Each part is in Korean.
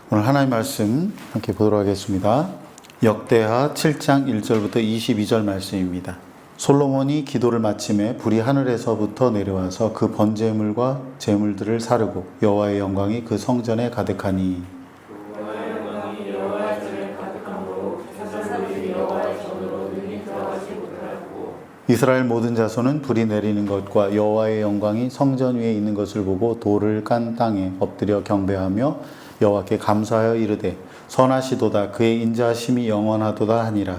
오늘 하나님의 말씀 함께 보도록 하겠습니다. 역대하 7장 1절부터 22절 말씀입니다. 솔로몬이 기도를 마침에 불이 하늘에서부터 내려와서 그 번제물과 제물들을 사르고 여호와의 영광이 그 성전에 가득하니 이스라엘 모든 자손은 불이 내리는 것과 여호와의 영광이 성전 위에 있는 것을 보고 돌을 깐 땅에 엎드려 경배하며 여호와께 감사하여 이르되 선하시도다 그의 인자하심이 영원하도다 하니라.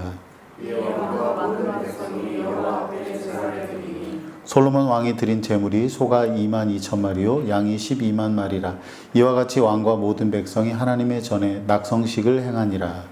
솔로몬 왕이 드린 제물이 소가 22,000마리요 양이 12만 마리라. 이와 같이 왕과 모든 백성이 하나님의 전에 낙성식을 행하니라.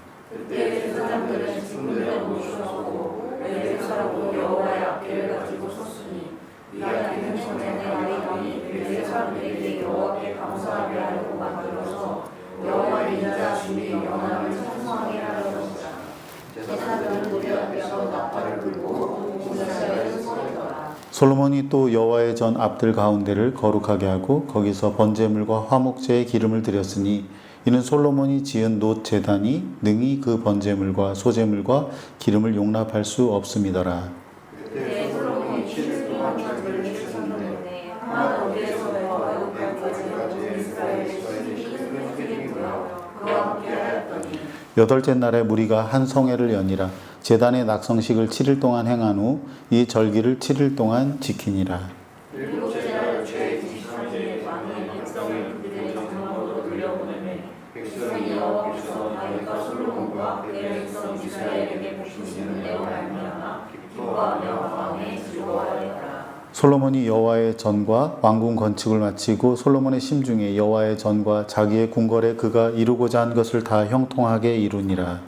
솔로몬이 또 여호와의 전 앞들 가운데를 거룩하게 하고 거기서 번제물과 화목제의 기름을 드렸으니 이는 솔로몬이 지은 놋 제단이 능히 그 번제물과 소제물과 기름을 용납할 수 없음이더라. 여덟째 날에 무리가 한 성회를 여니라. 제단의 낙성식을 7일 동안 행한 후 이 절기를 7일 동안 지키니라. 솔로몬이 여호와의 전과 왕궁 건축을 마치고 솔로몬의 심중에 여호와의 전과 자기의 궁궐에 그가 이루고자 한 것을 다 형통하게 이루니라.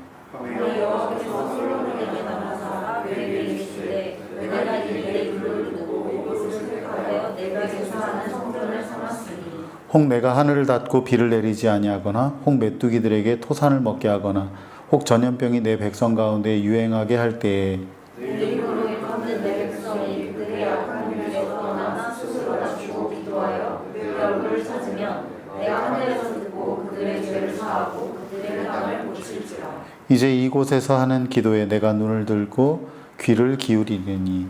혹 내가 하늘을 닫고 비를 내리지 아니하거나 혹 메뚜기들에게 토산을 먹게 하거나 혹 전염병이 내 백성 가운데 유행하게 할 때에 이제 이곳에서 하는 기도에 내가 눈을 들고 귀를 기울이리니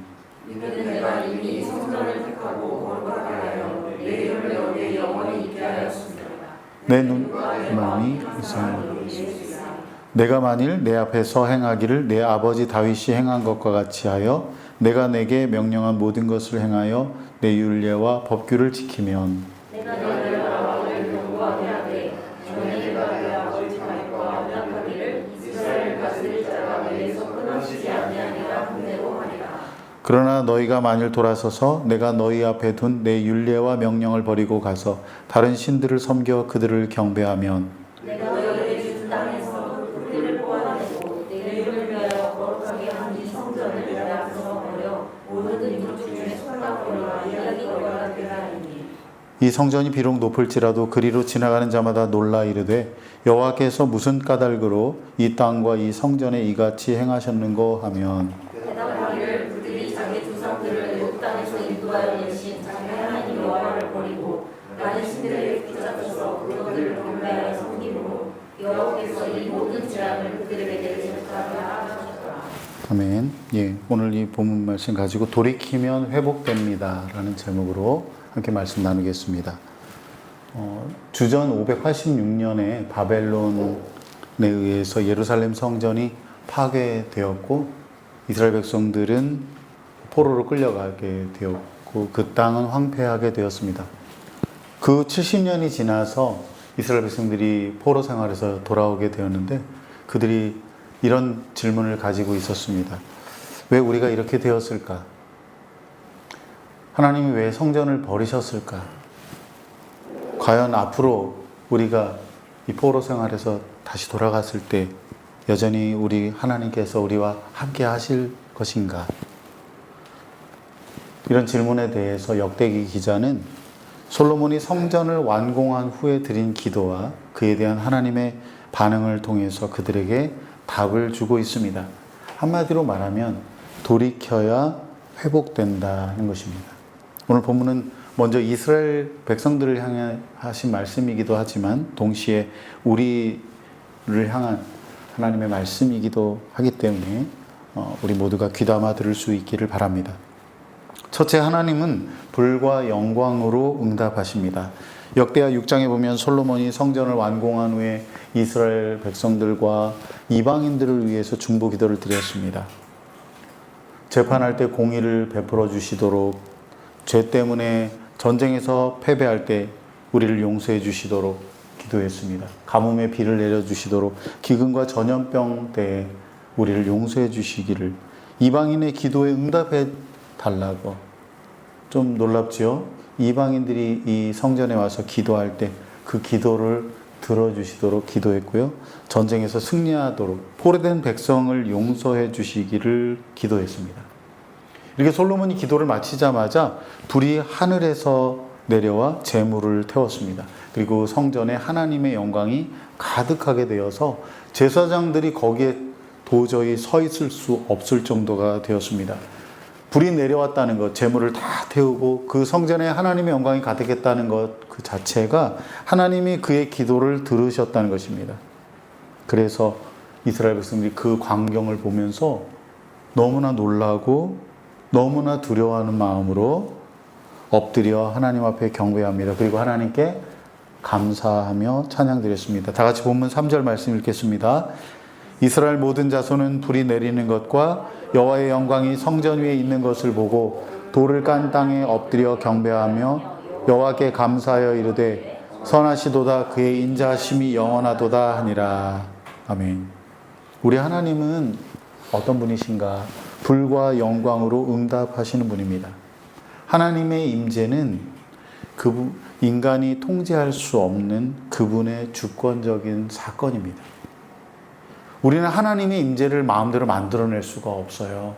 내가 이미 성전을 택하고 거룩하게 하여 내 이름을 여기에 영원히 있게 하였습니다. 내 마음이 이상하다. 내가 만일 내 앞에서 행하기를 내 아버지 다윗이 행한 것과 같이 하여 내가 내게 명령한 모든 것을 행하여 내 율례와 법규를 지키면 내가 너를 아버지를 경고하게 하되 전에가 내 아버지 다윗과 언약하기를 이스라엘을 다스릴 자가 내게서 끊어지지 아니하리라 분대로 하리라. 그러나 너희가 만일 돌아서서 내가 너희 앞에 둔 내 율례와 명령을 버리고 가서 다른 신들을 섬겨 그들을 경배하면 내가 너희에게 준 땅에서 그들을 뽑아내고 내 이름을 위하여 거룩하게 한 이 성전을 내 앞에서 버려 모든 민족 중에 손가락거리와 이야기거리가 되게 하리니 이 성전이 비록 높을지라도 그리로 지나가는 자마다 놀라 이르되 여호와께서 무슨 까닭으로 이 땅과 이 성전에 이같이 행하셨는고 하면 대답하기를 그들이 자기 조상들을 애굽 땅에서 인도하여 내신 자기 하나님 여호와를 버리고 다른 신들에게 붙잡혀서 그들을 경배하여 섬김으로 여호와께서 이 모든 재앙을 그들에게 제하게 하셨더라. 아멘. 예, 오늘 이 본문 말씀 가지고 돌이키면 회복됩니다 라는 제목으로 함께 말씀 나누겠습니다. 주전 586년에 바벨론에 의해서 예루살렘 성전이 파괴되었고 이스라엘 백성들은 포로로 끌려가게 되었고 그 땅은 황폐하게 되었습니다. 그 70년이 지나서 이스라엘 백성들이 포로 생활에서 돌아오게 되었는데 그들이 이런 질문을 가지고 있었습니다. 왜 우리가 이렇게 되었을까? 하나님이 왜 성전을 버리셨을까? 과연 앞으로 우리가 이 포로 생활에서 다시 돌아갔을 때 여전히 우리 하나님께서 우리와 함께 하실 것인가? 이런 질문에 대해서 역대기 기자는 솔로몬이 성전을 완공한 후에 드린 기도와 그에 대한 하나님의 반응을 통해서 그들에게 답을 주고 있습니다. 한마디로 말하면 돌이켜야 회복된다는 것입니다. 오늘 본문은 먼저 이스라엘 백성들을 향해 하신 말씀이기도 하지만 동시에 우리를 향한 하나님의 말씀이기도 하기 때문에 우리 모두가 귀담아 들을 수 있기를 바랍니다. 첫째, 하나님은 불과 영광으로 응답하십니다. 역대하 6장에 보면 솔로몬이 성전을 완공한 후에 이스라엘 백성들과 이방인들을 위해서 중보 기도를 드렸습니다. 재판할 때 공의를 베풀어 주시도록, 죄 때문에 전쟁에서 패배할 때 우리를 용서해 주시도록 기도했습니다. 가뭄에 비를 내려 주시도록, 기근과 전염병 때에 우리를 용서해 주시기를, 이방인의 기도에 응답해 달라고. 좀 놀랍지요? 이방인들이 이 성전에 와서 기도할 때 그 기도를 들어주시도록 기도했고요. 전쟁에서 승리하도록 포로된 백성을 용서해 주시기를 기도했습니다. 이렇게 솔로몬이 기도를 마치자마자 불이 하늘에서 내려와 제물을 태웠습니다. 그리고 성전에 하나님의 영광이 가득하게 되어서 제사장들이 거기에 도저히 서 있을 수 없을 정도가 되었습니다. 불이 내려왔다는 것, 제물을 다 태우고 그 성전에 하나님의 영광이 가득했다는 것 그 자체가 하나님이 그의 기도를 들으셨다는 것입니다. 그래서 이스라엘 백성들이 그 광경을 보면서 너무나 놀라고 너무나 두려워하는 마음으로 엎드려 하나님 앞에 경배합니다. 그리고 하나님께 감사하며 찬양드렸습니다. 다 같이 본문 3절 말씀 읽겠습니다. 이스라엘 모든 자손은 불이 내리는 것과 여호와의 영광이 성전 위에 있는 것을 보고 돌을 깐 땅에 엎드려 경배하며 여호와께 감사하여 이르되 선하시도다, 그의 인자하심이 영원하도다 하니라. 아멘. 우리 하나님은 어떤 분이신가? 불과 영광으로 응답하시는 분입니다. 하나님의 임재는 인간이 통제할 수 없는 그분의 주권적인 사건입니다. 우리는 하나님의 임재를 마음대로 만들어낼 수가 없어요.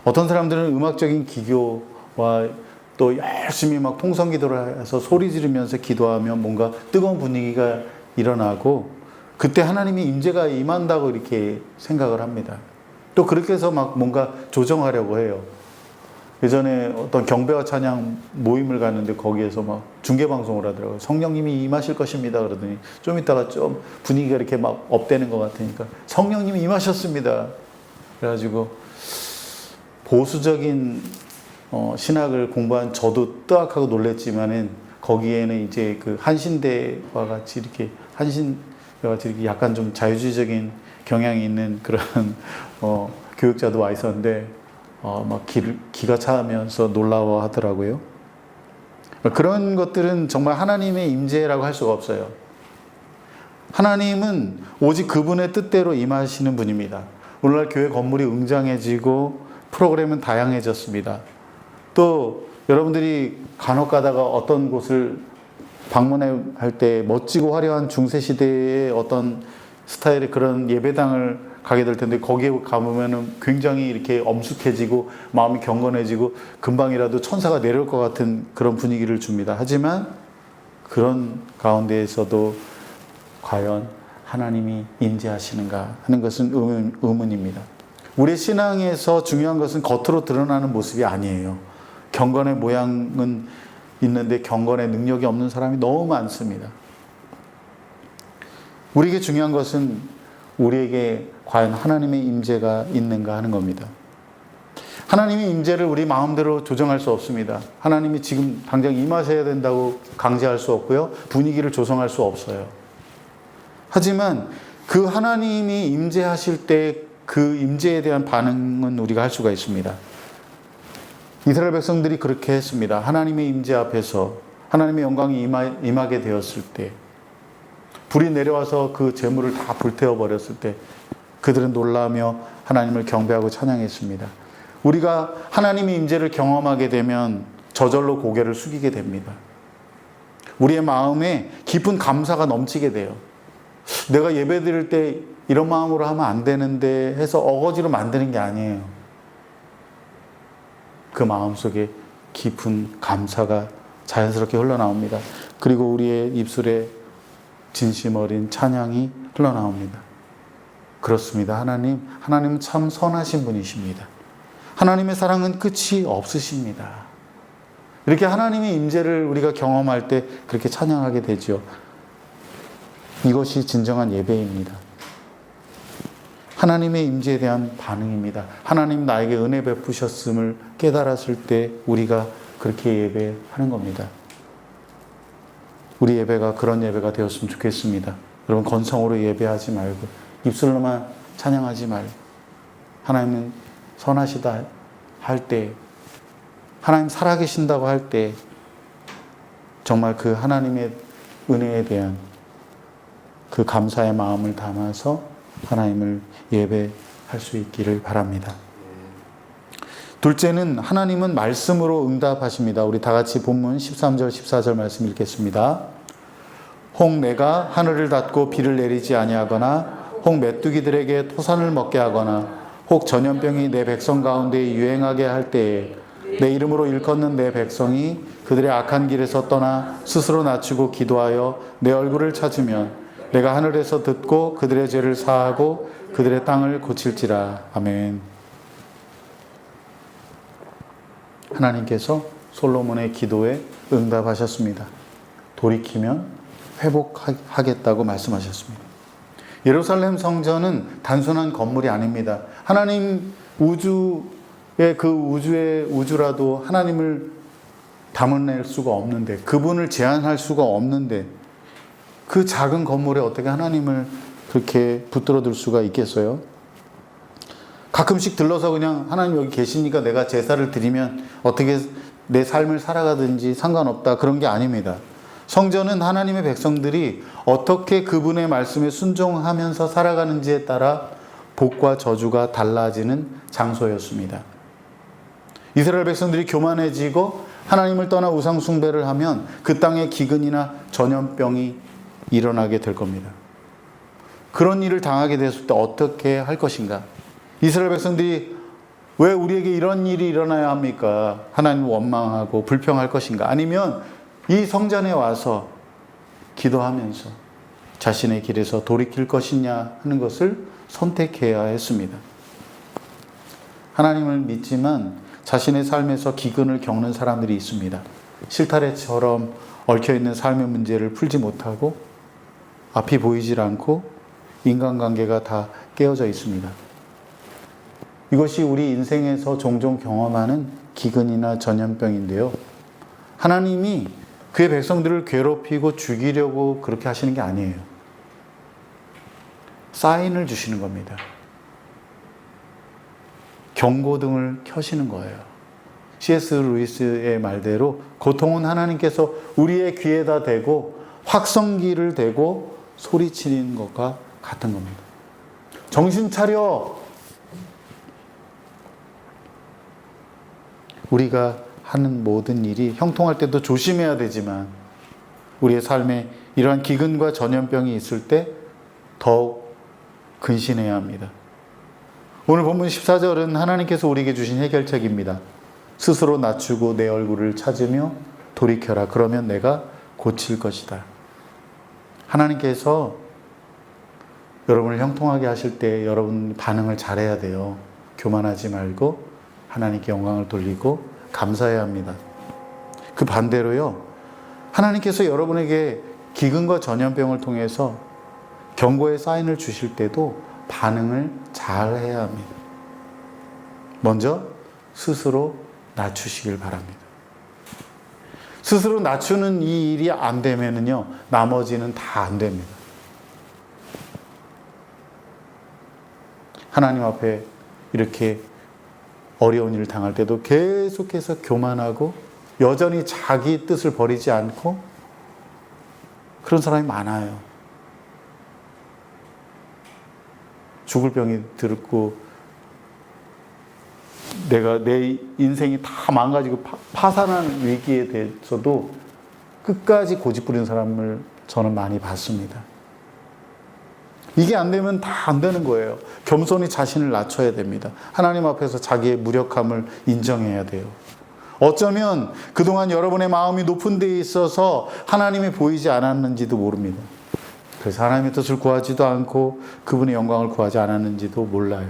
어떤 사람들은 음악적인 기교와 또 열심히 막 통성기도를 해서 소리 지르면서 기도하면 뭔가 뜨거운 분위기가 일어나고 그때 하나님의 임재가 임한다고 이렇게 생각을 합니다. 또 그렇게 해서 막 뭔가 조정하려고 해요. 예전에 어떤 경배와 찬양 모임을 갔는데 거기에서 막 중계방송을 하더라고요. 성령님이 임하실 것입니다. 그러더니 좀 있다가 좀 분위기가 이렇게 막 업되는 것 같으니까 성령님이 임하셨습니다. 그래가지고 보수적인 신학을 공부한 저도 뜨악하고 놀랬지만은 거기에는 이제 그 한신대와 같이 이렇게 약간 좀 자유주의적인 경향이 있는 그런 교육자도 와 있었는데 막 기가 차면서 놀라워하더라고요. 그런 것들은 정말 하나님의 임재라고 할 수가 없어요. 하나님은 오직 그분의 뜻대로 임하시는 분입니다. 오늘날 교회 건물이 웅장해지고 프로그램은 다양해졌습니다. 또 여러분들이 간혹 가다가 어떤 곳을 방문할 때 멋지고 화려한 중세시대의 어떤 스타일의 그런 예배당을 가게 될 텐데 거기에 가보면은 굉장히 이렇게 엄숙해지고 마음이 경건해지고 금방이라도 천사가 내려올 것 같은 그런 분위기를 줍니다. 하지만 그런 가운데에서도 과연 하나님이 임재하시는가 하는 것은 의문입니다. 우리 신앙에서 중요한 것은 겉으로 드러나는 모습이 아니에요. 경건의 모양은 있는데 경건의 능력이 없는 사람이 너무 많습니다. 우리에게 중요한 것은 우리에게 과연 하나님의 임재가 있는가 하는 겁니다. 하나님의 임재를 우리 마음대로 조정할 수 없습니다. 하나님이 지금 당장 임하셔야 된다고 강제할 수 없고요. 분위기를 조성할 수 없어요. 하지만 그 하나님이 임재하실 때 그 임재에 대한 반응은 우리가 할 수가 있습니다. 이스라엘 백성들이 그렇게 했습니다. 하나님의 임재 앞에서 하나님의 영광이 임하게 되었을 때, 불이 내려와서 그 재물을 다 불태워 버렸을 때 그들은 놀라며 하나님을 경배하고 찬양했습니다. 우리가 하나님의 임재를 경험하게 되면 저절로 고개를 숙이게 됩니다. 우리의 마음에 깊은 감사가 넘치게 돼요. 내가 예배 드릴 때 이런 마음으로 하면 안 되는데 해서 어거지로 만드는 게 아니에요. 그 마음속에 깊은 감사가 자연스럽게 흘러나옵니다. 그리고 우리의 입술에 진심 어린 찬양이 흘러나옵니다. 그렇습니다. 하나님은 참 선하신 분이십니다. 하나님의 사랑은 끝이 없으십니다. 이렇게 하나님의 임재를 우리가 경험할 때 그렇게 찬양하게 되죠. 이것이 진정한 예배입니다. 하나님의 임재에 대한 반응입니다. 하나님 나에게 은혜 베푸셨음을 깨달았을 때 우리가 그렇게 예배하는 겁니다. 우리 예배가 그런 예배가 되었으면 좋겠습니다. 여러분, 건성으로 예배하지 말고 입술로만 찬양하지 말고 하나님은 선하시다 할 때, 하나님 살아계신다고 할 때 정말 그 하나님의 은혜에 대한 그 감사의 마음을 담아서 하나님을 예배할 수 있기를 바랍니다. 둘째는 하나님은 말씀으로 응답하십니다. 우리 다 같이 본문 13절 14절 말씀 읽겠습니다. 혹 내가 하늘을 닫고 비를 내리지 아니하거나 혹 메뚜기들에게 토산을 먹게 하거나 혹 전염병이 내 백성 가운데 유행하게 할 때에 내 이름으로 일컫는 내 백성이 그들의 악한 길에서 떠나 스스로 낮추고 기도하여 내 얼굴을 찾으면 내가 하늘에서 듣고 그들의 죄를 사하고 그들의 땅을 고칠지라. 아멘. 하나님께서 솔로몬의 기도에 응답하셨습니다. 돌이키면 회복하겠다고 말씀하셨습니다. 예루살렘 성전은 단순한 건물이 아닙니다. 하나님 우주의 그 우주라도 하나님을 담아낼 수가 없는데, 그분을 제한할 수가 없는데 그 작은 건물에 어떻게 하나님을 그렇게 붙들어 둘 수가 있겠어요? 가끔씩 들러서 그냥 하나님 여기 계시니까 내가 제사를 드리면 어떻게 내 삶을 살아가든지 상관없다, 그런 게 아닙니다. 성전은 하나님의 백성들이 어떻게 그분의 말씀에 순종하면서 살아가는지에 따라 복과 저주가 달라지는 장소였습니다. 이스라엘 백성들이 교만해지고 하나님을 떠나 우상 숭배를 하면 그 땅에 기근이나 전염병이 일어나게 될 겁니다. 그런 일을 당하게 됐을 때 어떻게 할 것인가? 이스라엘 백성들이 왜 우리에게 이런 일이 일어나야 합니까? 하나님을 원망하고 불평할 것인가? 아니면 이 성전에 와서 기도하면서 자신의 길에서 돌이킬 것이냐 하는 것을 선택해야 했습니다. 하나님을 믿지만 자신의 삶에서 기근을 겪는 사람들이 있습니다. 실타래처럼 얽혀있는 삶의 문제를 풀지 못하고 앞이 보이질 않고 인간관계가 다 깨어져 있습니다. 이것이 우리 인생에서 종종 경험하는 기근이나 전염병인데요. 하나님이 그의 백성들을 괴롭히고 죽이려고 그렇게 하시는 게 아니에요. 사인을 주시는 겁니다. 경고등을 켜시는 거예요. C.S. 루이스의 말대로 고통은 하나님께서 우리의 귀에다 대고 확성기를 대고 소리치는 것과 같은 겁니다. 정신 차려! 우리가 하는 모든 일이 형통할 때도 조심해야 되지만 우리의 삶에 이러한 기근과 전염병이 있을 때 더욱 근신해야 합니다. 오늘 본문 14절은 하나님께서 우리에게 주신 해결책입니다. 스스로 낮추고 내 얼굴을 찾으며 돌이켜라. 그러면 내가 고칠 것이다. 하나님께서 여러분을 형통하게 하실 때 여러분 반응을 잘해야 돼요. 교만하지 말고 하나님께 영광을 돌리고 감사해야 합니다. 그 반대로요, 하나님께서 여러분에게 기근과 전염병을 통해서 경고의 사인을 주실 때도 반응을 잘 해야 합니다. 먼저 스스로 낮추시길 바랍니다. 스스로 낮추는 이 일이 안 되면은요, 나머지는 다 안 됩니다. 하나님 앞에 이렇게 어려운 일을 당할 때도 계속해서 교만하고 여전히 자기 뜻을 버리지 않고 그런 사람이 많아요. 죽을 병이 들고 내가 내 인생이 다 망가지고 파산한 위기에 대해서도 끝까지 고집부리는 사람을 저는 많이 봤습니다. 이게 안 되면 다 안 되는 거예요. 겸손히 자신을 낮춰야 됩니다. 하나님 앞에서 자기의 무력함을 인정해야 돼요. 어쩌면 그동안 여러분의 마음이 높은 데에 있어서 하나님이 보이지 않았는지도 모릅니다. 그래서 하나님의 뜻을 구하지도 않고 그분의 영광을 구하지 않았는지도 몰라요.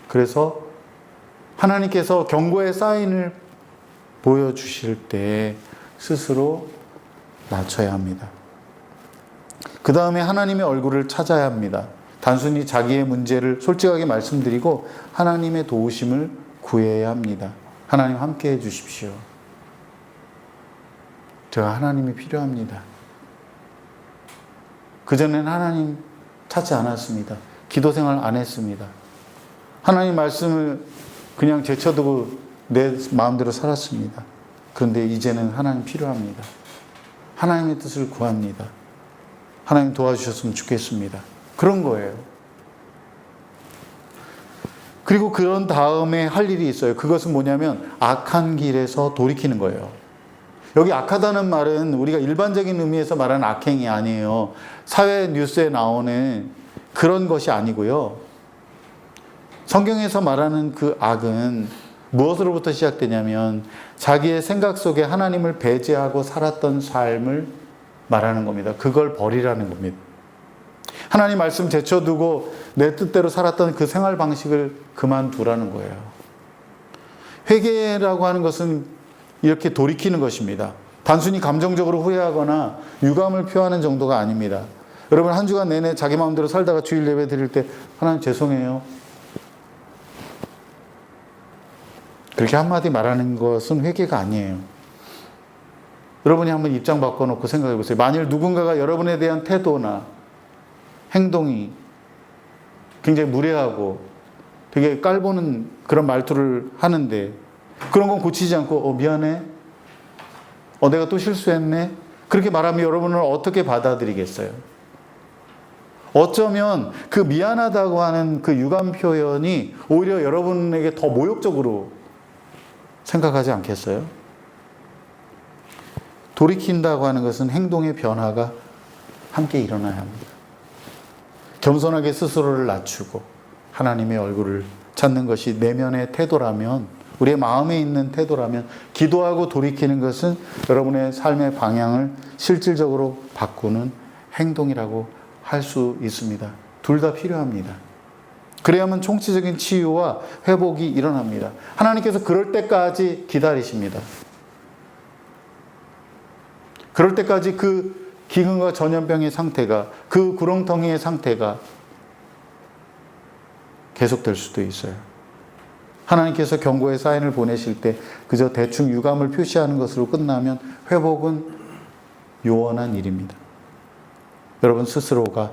그래서 하나님께서 경고의 사인을 보여주실 때 스스로 낮춰야 합니다. 그 다음에 하나님의 얼굴을 찾아야 합니다. 단순히 자기의 문제를 솔직하게 말씀드리고 하나님의 도우심을 구해야 합니다. 하나님 함께 해 주십시오. 제가 하나님이 필요합니다. 그전에는 하나님 찾지 않았습니다. 기도 생활 안 했습니다. 하나님 말씀을 그냥 제쳐두고 내 마음대로 살았습니다. 그런데 이제는 하나님 필요합니다. 하나님의 뜻을 구합니다. 하나님 도와주셨으면 좋겠습니다. 그런 거예요. 그리고 그런 다음에 할 일이 있어요. 그것은 뭐냐면 악한 길에서 돌이키는 거예요. 여기 악하다는 말은 우리가 일반적인 의미에서 말하는 악행이 아니에요. 사회 뉴스에 나오는 그런 것이 아니고요. 성경에서 말하는 그 악은 무엇으로부터 시작되냐면 자기의 생각 속에 하나님을 배제하고 살았던 삶을 말하는 겁니다. 그걸 버리라는 겁니다. 하나님 말씀 제쳐두고 내 뜻대로 살았던 그 생활 방식을 그만두라는 거예요. 회개라고 하는 것은 이렇게 돌이키는 것입니다. 단순히 감정적으로 후회하거나 유감을 표하는 정도가 아닙니다. 여러분 한 주간 내내 자기 마음대로 살다가 주일 예배 드릴 때 하나님 죄송해요. 그렇게 한마디 말하는 것은 회개가 아니에요. 여러분이 한번 입장 바꿔놓고 생각해 보세요. 만일 누군가가 여러분에 대한 태도나 행동이 굉장히 무례하고 되게 깔보는 그런 말투를 하는데 그런 건 고치지 않고 미안해. 내가 또 실수했네. 그렇게 말하면 여러분은 어떻게 받아들이겠어요? 어쩌면 그 미안하다고 하는 그 유감 표현이 오히려 여러분에게 더 모욕적으로 생각하지 않겠어요? 돌이킨다고 하는 것은 행동의 변화가 함께 일어나야 합니다. 겸손하게 스스로를 낮추고 하나님의 얼굴을 찾는 것이 내면의 태도라면, 우리의 마음에 있는 태도라면, 기도하고 돌이키는 것은 여러분의 삶의 방향을 실질적으로 바꾸는 행동이라고 할 수 있습니다. 둘 다 필요합니다. 그래야만 총체적인 치유와 회복이 일어납니다. 하나님께서 그럴 때까지 기다리십니다. 그럴 때까지 그 기근과 전염병의 상태가, 그 구렁텅이의 상태가 계속될 수도 있어요. 하나님께서 경고의 사인을 보내실 때 그저 대충 유감을 표시하는 것으로 끝나면 회복은 요원한 일입니다. 여러분 스스로가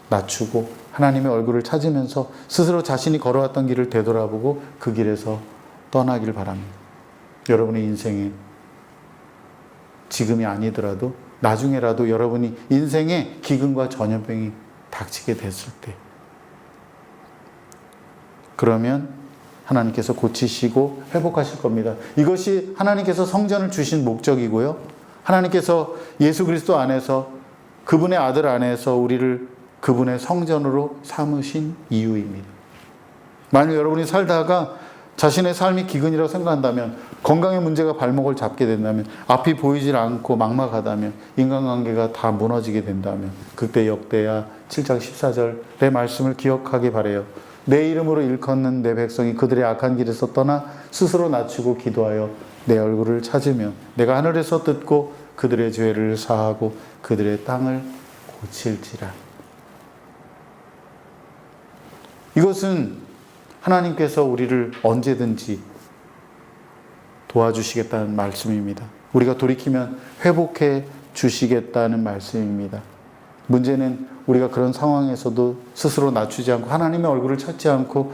낮추고 하나님의 얼굴을 찾으면서 스스로 자신이 걸어왔던 길을 되돌아보고 그 길에서 떠나길 바랍니다. 여러분의 인생에 지금이 아니더라도 나중에라도 여러분이 인생에 기근과 전염병이 닥치게 됐을 때 그러면 하나님께서 고치시고 회복하실 겁니다. 이것이 하나님께서 성전을 주신 목적이고요. 하나님께서 예수 그리스도 안에서 그분의 아들 안에서 우리를 그분의 성전으로 삼으신 이유입니다. 만약 여러분이 살다가 자신의 삶이 기근이라고 생각한다면, 건강의 문제가 발목을 잡게 된다면, 앞이 보이질 않고 막막하다면, 인간관계가 다 무너지게 된다면 그때 역대하 7장 14절의 말씀을 기억하기 바라요. 내 이름으로 일컫는 내 백성이 그들의 악한 길에서 떠나 스스로 낮추고 기도하여 내 얼굴을 찾으면 내가 하늘에서 듣고 그들의 죄를 사하고 그들의 땅을 고칠지라. 이것은 하나님께서 우리를 언제든지 도와주시겠다는 말씀입니다. 우리가 돌이키면 회복해 주시겠다는 말씀입니다. 문제는 우리가 그런 상황에서도 스스로 낮추지 않고 하나님의 얼굴을 찾지 않고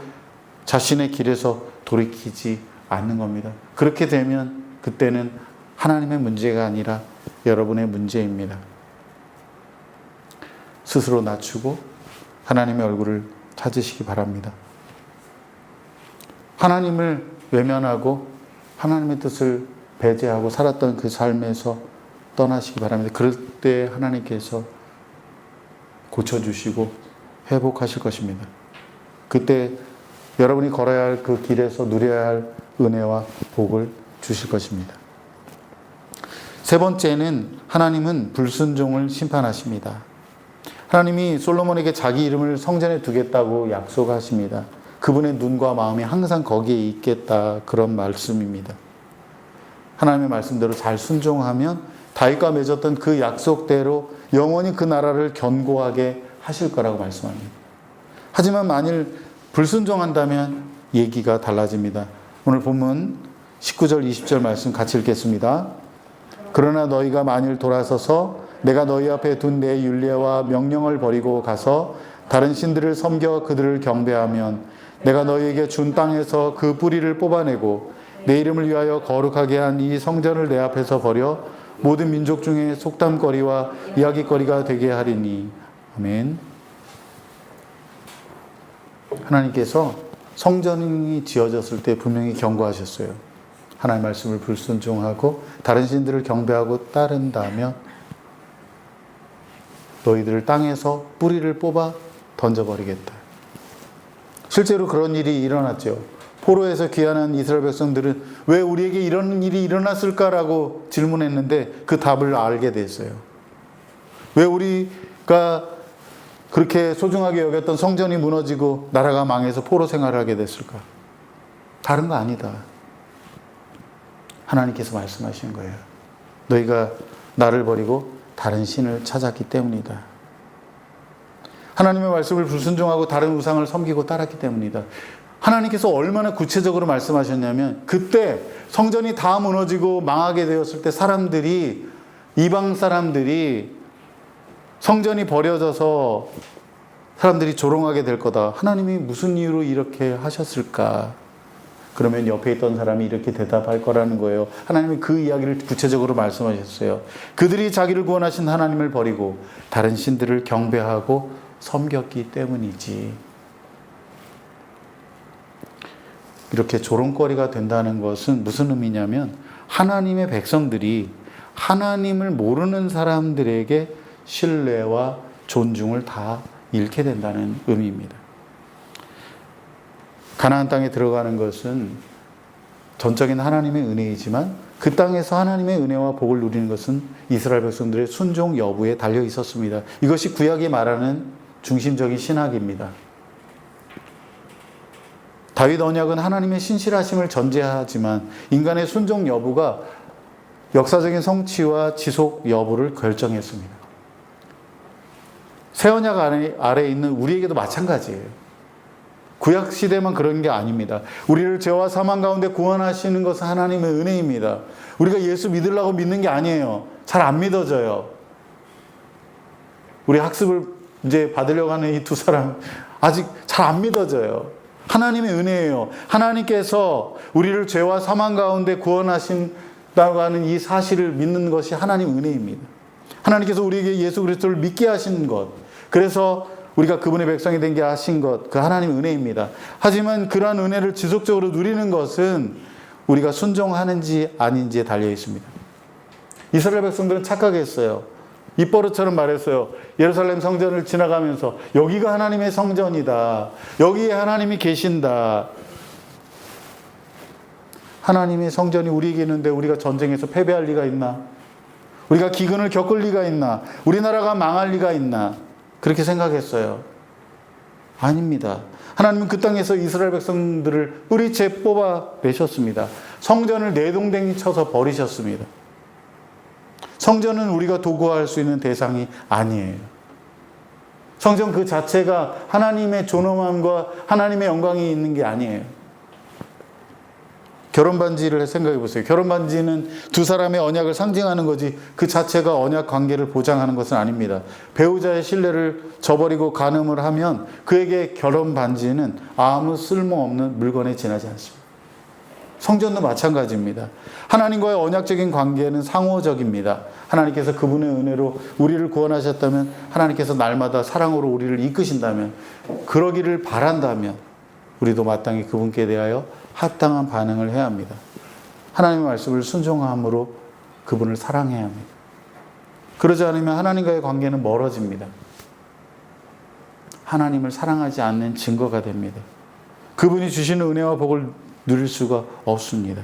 자신의 길에서 돌이키지 않는 겁니다. 그렇게 되면 그때는 하나님의 문제가 아니라 여러분의 문제입니다. 스스로 낮추고 하나님의 얼굴을 찾으시기 바랍니다. 하나님을 외면하고 하나님의 뜻을 배제하고 살았던 그 삶에서 떠나시기 바랍니다. 그럴 때 하나님께서 고쳐주시고 회복하실 것입니다. 그때 여러분이 걸어야 할 그 길에서 누려야 할 은혜와 복을 주실 것입니다. 세 번째는 하나님은 불순종을 심판하십니다. 하나님이 솔로몬에게 자기 이름을 성전에 두겠다고 약속하십니다. 그분의 눈과 마음이 항상 거기에 있겠다, 그런 말씀입니다. 하나님의 말씀대로 잘 순종하면 다윗과 맺었던 그 약속대로 영원히 그 나라를 견고하게 하실 거라고 말씀합니다. 하지만 만일 불순종한다면 얘기가 달라집니다. 오늘 본문 19절 20절 말씀 같이 읽겠습니다. 그러나 너희가 만일 돌아서서 내가 너희 앞에 둔 내 율례와 명령을 버리고 가서 다른 신들을 섬겨 그들을 경배하면 내가 너희에게 준 땅에서 그 뿌리를 뽑아내고 내 이름을 위하여 거룩하게 한 이 성전을 내 앞에서 버려 모든 민족 중에 속담거리와 이야기거리가 되게 하리니. 아멘. 하나님께서 성전이 지어졌을 때 분명히 경고하셨어요. 하나님의 말씀을 불순종하고 다른 신들을 경배하고 따른다면 너희들을 땅에서 뿌리를 뽑아 던져버리겠다. 실제로 그런 일이 일어났죠. 포로에서 귀환한 이스라엘 백성들은 왜 우리에게 이런 일이 일어났을까라고 질문했는데 그 답을 알게 됐어요. 왜 우리가 그렇게 소중하게 여겼던 성전이 무너지고 나라가 망해서 포로 생활을 하게 됐을까? 다른 거 아니다. 하나님께서 말씀하신 거예요. 너희가 나를 버리고 다른 신을 찾았기 때문이다. 하나님의 말씀을 불순종하고 다른 우상을 섬기고 따랐기 때문이다. 하나님께서 얼마나 구체적으로 말씀하셨냐면 그때 성전이 다 무너지고 망하게 되었을 때 사람들이, 이방 사람들이 성전이 버려져서 사람들이 조롱하게 될 거다. 하나님이 무슨 이유로 이렇게 하셨을까? 그러면 옆에 있던 사람이 이렇게 대답할 거라는 거예요. 하나님이 그 이야기를 구체적으로 말씀하셨어요. 그들이 자기를 구원하신 하나님을 버리고 다른 신들을 경배하고 섬겼기 때문이지. 이렇게 조롱거리가 된다는 것은 무슨 의미냐면 하나님의 백성들이 하나님을 모르는 사람들에게 신뢰와 존중을 다 잃게 된다는 의미입니다. 가나안 땅에 들어가는 것은 전적인 하나님의 은혜이지만 그 땅에서 하나님의 은혜와 복을 누리는 것은 이스라엘 백성들의 순종 여부에 달려 있었습니다. 이것이 구약이 말하는 중심적인 신학입니다. 다윗 언약은 하나님의 신실하심을 전제하지만 인간의 순종 여부가 역사적인 성취와 지속 여부를 결정했습니다. 새 언약 아래에 있는 우리에게도 마찬가지예요. 구약 시대만 그런 게 아닙니다. 우리를 죄와 사망 가운데 구원하시는 것은 하나님의 은혜입니다. 우리가 예수 믿으려고 믿는 게 아니에요. 잘 안 믿어져요. 우리 학습을 이제 받으려고 하는 이 두 사람 아직 잘 안 믿어져요. 하나님의 은혜예요. 하나님께서 우리를 죄와 사망 가운데 구원하신다고 하는 이 사실을 믿는 것이 하나님의 은혜입니다. 하나님께서 우리에게 예수 그리스도를 믿게 하신 것, 그래서 우리가 그분의 백성이 된 게 하신 것, 그 하나님의 은혜입니다. 하지만 그러한 은혜를 지속적으로 누리는 것은 우리가 순종하는지 아닌지에 달려 있습니다. 이스라엘 백성들은 착각했어요. 입버릇처럼 말했어요. 예루살렘 성전을 지나가면서 여기가 하나님의 성전이다. 여기에 하나님이 계신다. 하나님의 성전이 우리에게 있는데 우리가 전쟁에서 패배할 리가 있나? 우리가 기근을 겪을 리가 있나? 우리나라가 망할 리가 있나? 그렇게 생각했어요. 아닙니다. 하나님은 그 땅에서 이스라엘 백성들을 뿌리채 뽑아내셨습니다. 성전을 내동댕이 쳐서 버리셨습니다. 성전은 우리가 도구할 수 있는 대상이 아니에요. 성전 그 자체가 하나님의 존엄함과 하나님의 영광이 있는 게 아니에요. 결혼 반지를 생각해 보세요. 결혼 반지는 두 사람의 언약을 상징하는 거지 그 자체가 언약 관계를 보장하는 것은 아닙니다. 배우자의 신뢰를 저버리고 간음을 하면 그에게 결혼 반지는 아무 쓸모없는 물건에 지나지 않습니다. 성전도 마찬가지입니다. 하나님과의 언약적인 관계는 상호적입니다. 하나님께서 그분의 은혜로 우리를 구원하셨다면, 하나님께서 날마다 사랑으로 우리를 이끄신다면, 그러기를 바란다면 우리도 마땅히 그분께 대하여 합당한 반응을 해야 합니다. 하나님의 말씀을 순종함으로 그분을 사랑해야 합니다. 그러지 않으면 하나님과의 관계는 멀어집니다. 하나님을 사랑하지 않는 증거가 됩니다. 그분이 주시는 은혜와 복을 누릴 수가 없습니다.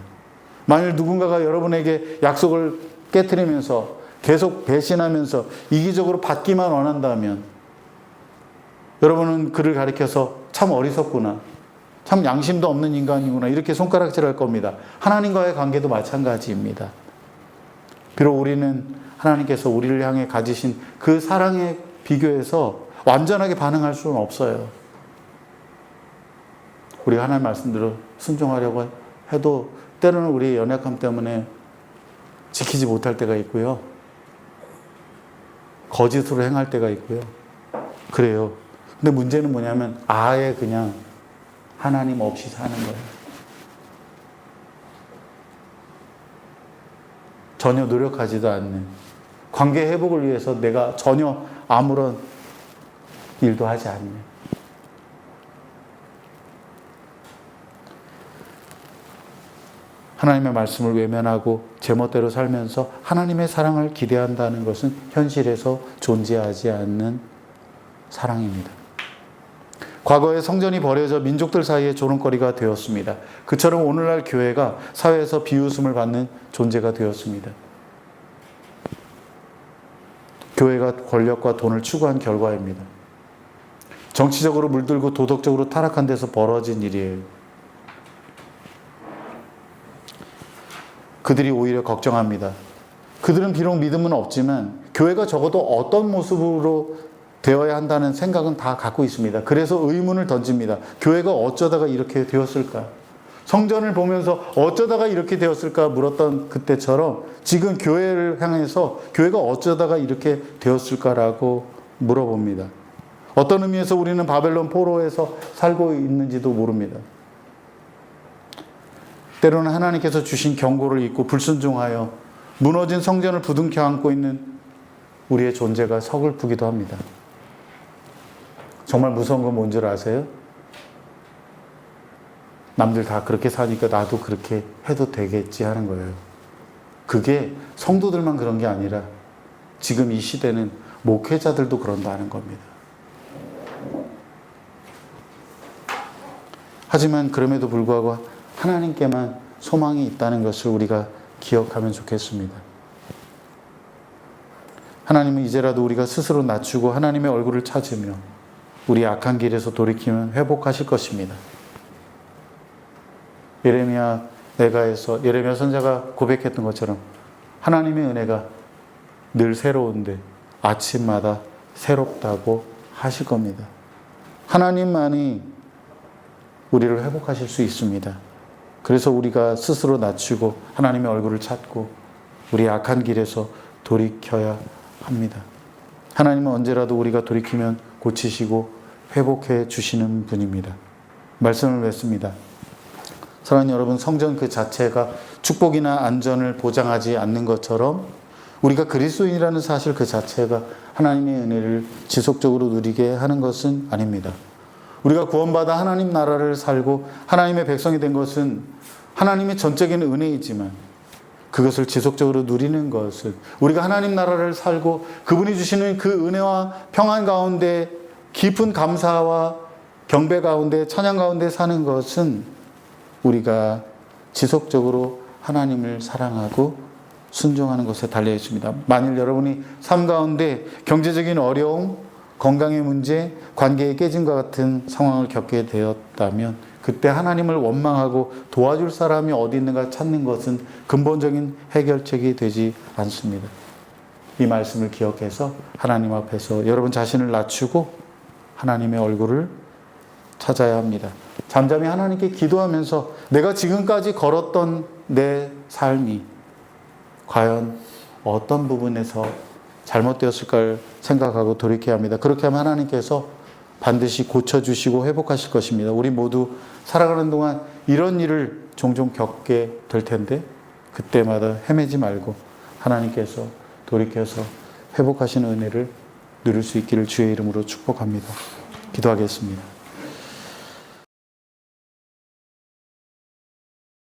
만일 누군가가 여러분에게 약속을 깨트리면서 계속 배신하면서 이기적으로 받기만 원한다면 여러분은 그를 가리켜서 참 어리석구나. 참 양심도 없는 인간이구나 이렇게 손가락질할 겁니다. 하나님과의 관계도 마찬가지입니다. 비록 우리는 하나님께서 우리를 향해 가지신 그 사랑에 비교해서 완전하게 반응할 수는 없어요. 우리가 하나님 말씀대로 순종하려고 해도 때로는 우리의 연약함 때문에 지키지 못할 때가 있고요. 거짓으로 행할 때가 있고요. 그래요. 근데 문제는 뭐냐면 아예 그냥 하나님 없이 사는 거예요. 전혀 노력하지도 않는 관계 회복을 위해서 내가 전혀 아무런 일도 하지 않는 하나님의 말씀을 외면하고 제멋대로 살면서 하나님의 사랑을 기대한다는 것은 현실에서 존재하지 않는 사랑입니다. 과거에 성전이 버려져 민족들 사이에 조롱거리가 되었습니다. 그처럼 오늘날 교회가 사회에서 비웃음을 받는 존재가 되었습니다. 교회가 권력과 돈을 추구한 결과입니다. 정치적으로 물들고 도덕적으로 타락한 데서 벌어진 일이에요. 그들이 오히려 걱정합니다. 그들은 비록 믿음은 없지만 교회가 적어도 어떤 모습으로 되어야 한다는 생각은 다 갖고 있습니다. 그래서 의문을 던집니다. 교회가 어쩌다가 이렇게 되었을까? 성전을 보면서 어쩌다가 이렇게 되었을까 물었던 그때처럼 지금 교회를 향해서 교회가 어쩌다가 이렇게 되었을까라고 물어봅니다. 어떤 의미에서 우리는 바벨론 포로에서 살고 있는지도 모릅니다. 때로는 하나님께서 주신 경고를 잊고 불순종하여 무너진 성전을 부둥켜 안고 있는 우리의 존재가 서글프기도 합니다. 정말 무서운 건 뭔지 아세요? 남들 다 그렇게 사니까 나도 그렇게 해도 되겠지 하는 거예요. 그게 성도들만 그런 게 아니라 지금 이 시대는 목회자들도 그런다는 겁니다. 하지만 그럼에도 불구하고 하나님께만 소망이 있다는 것을 우리가 기억하면 좋겠습니다. 하나님은 이제라도 우리가 스스로 낮추고 하나님의 얼굴을 찾으며 우리 악한 길에서 돌이키면 회복하실 것입니다. 예레미야 선지자가 고백했던 것처럼 하나님의 은혜가 늘 새로운데 아침마다 새롭다고 하실 겁니다. 하나님만이 우리를 회복하실 수 있습니다. 그래서 우리가 스스로 낮추고 하나님의 얼굴을 찾고 우리의 악한 길에서 돌이켜야 합니다. 하나님은 언제라도 우리가 돌이키면 고치시고 회복해 주시는 분입니다. 말씀을 맺습니다. 사랑하는 여러분, 성전 그 자체가 축복이나 안전을 보장하지 않는 것처럼 우리가 그리스도인이라는 사실 그 자체가 하나님의 은혜를 지속적으로 누리게 하는 것은 아닙니다. 우리가 구원받아 하나님 나라를 살고 하나님의 백성이 된 것은 하나님의 전적인 은혜이지만 그것을 지속적으로 누리는 것은 우리가 하나님 나라를 살고 그분이 주시는 그 은혜와 평안 가운데 깊은 감사와 경배 가운데 찬양 가운데 사는 것은 우리가 지속적으로 하나님을 사랑하고 순종하는 것에 달려 있습니다. 만일 여러분이 삶 가운데 경제적인 어려움, 건강의 문제, 관계의 깨짐과 같은 상황을 겪게 되었다면 그때 하나님을 원망하고 도와줄 사람이 어디 있는가 찾는 것은 근본적인 해결책이 되지 않습니다. 이 말씀을 기억해서 하나님 앞에서 여러분 자신을 낮추고 하나님의 얼굴을 찾아야 합니다. 잠잠히 하나님께 기도하면서 내가 지금까지 걸었던 내 삶이 과연 어떤 부분에서 잘못되었을까를 생각하고 돌이켜야 합니다. 그렇게 하면 하나님께서 반드시 고쳐주시고 회복하실 것입니다. 우리 모두 살아가는 동안 이런 일을 종종 겪게 될 텐데 그때마다 헤매지 말고 하나님께서 돌이켜서 회복하시는 은혜를 누릴 수 있기를 주의 이름으로 축복합니다. 기도하겠습니다.